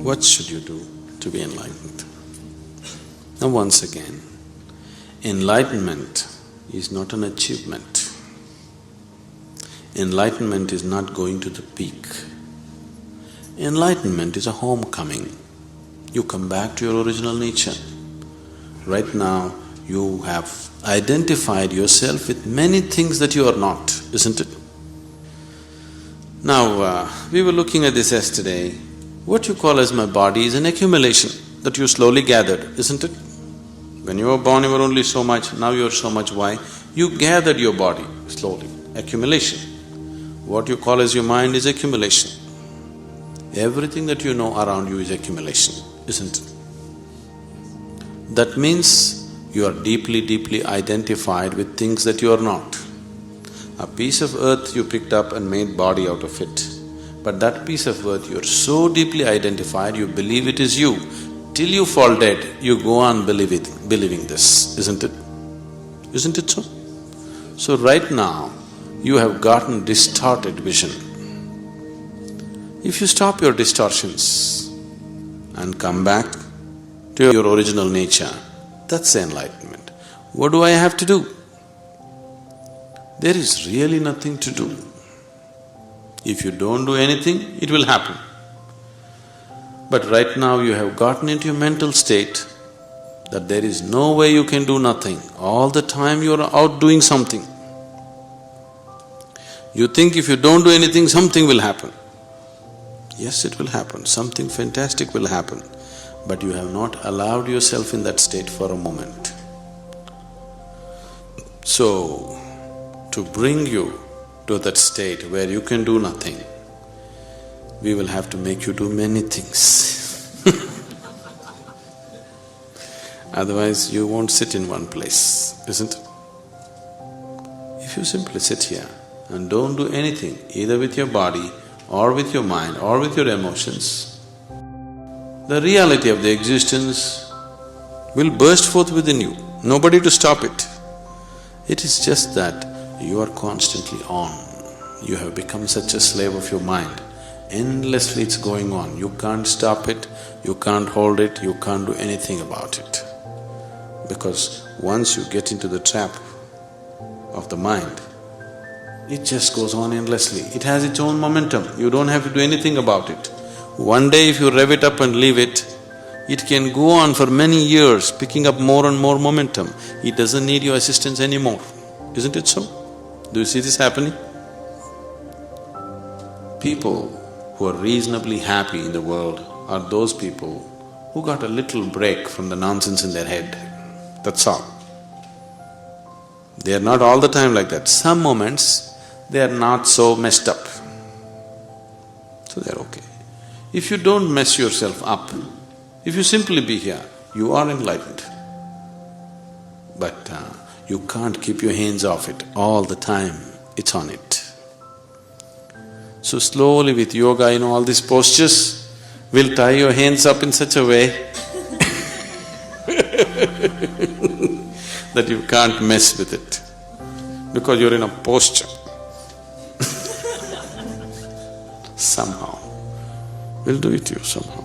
What should you do to be enlightened? Now once again, enlightenment is not an achievement. Enlightenment is not going to the peak. Enlightenment is a homecoming. You come back to your original nature. Right now, you have identified yourself with many things that you are not, isn't it? Now, we were looking at this yesterday. What you call as my body is an accumulation that you slowly gathered, isn't it? When you were born, you were only so much, now you are so much. Why? You gathered your body slowly, accumulation. What you call as your mind is accumulation. Everything that you know around you is accumulation, isn't it? That means you are deeply, deeply identified with things that you are not. A piece of earth you picked up and made body out of it. But that piece of earth, you're so deeply identified, you believe it is you. Till you fall dead, you go on believing this, isn't it? Isn't it so? So right now, you have gotten distorted vision. If you stop your distortions and come back to your original nature, that's enlightenment. What do I have to do? There is really nothing to do. If you don't do anything, it will happen. But right now you have gotten into a mental state that there is no way you can do nothing. All the time you are out doing something. You think if you don't do anything, something will happen. Yes, it will happen, something fantastic will happen, but you have not allowed yourself in that state for a moment. So, to bring you to that state where you can do nothing, we will have to make you do many things. Otherwise, you won't sit in one place, isn't it? If you simply sit here and don't do anything, either with your body or with your mind or with your emotions, the reality of the existence will burst forth within you, nobody to stop it. It is just that you are constantly on. You have become such a slave of your mind. Endlessly it's going on. You can't stop it, you can't hold it, you can't do anything about it. Because once you get into the trap of the mind, it just goes on endlessly. It has its own momentum, you don't have to do anything about it. One day if you rev it up and leave it, it can go on for many years, picking up more and more momentum. It doesn't need your assistance anymore, isn't it so? Do you see this happening? People who are reasonably happy in the world are those people who got a little break from the nonsense in their head, that's all. They are not all the time like that. Some moments, they are not so messed up, so they're okay. If you don't mess yourself up, if you simply be here, you are enlightened. But you can't keep your hands off it all the time, it's on it. So slowly with yoga, all these postures will tie your hands up in such a way that you can't mess with it, because you're in a posture. Somehow, we'll do it to you somehow.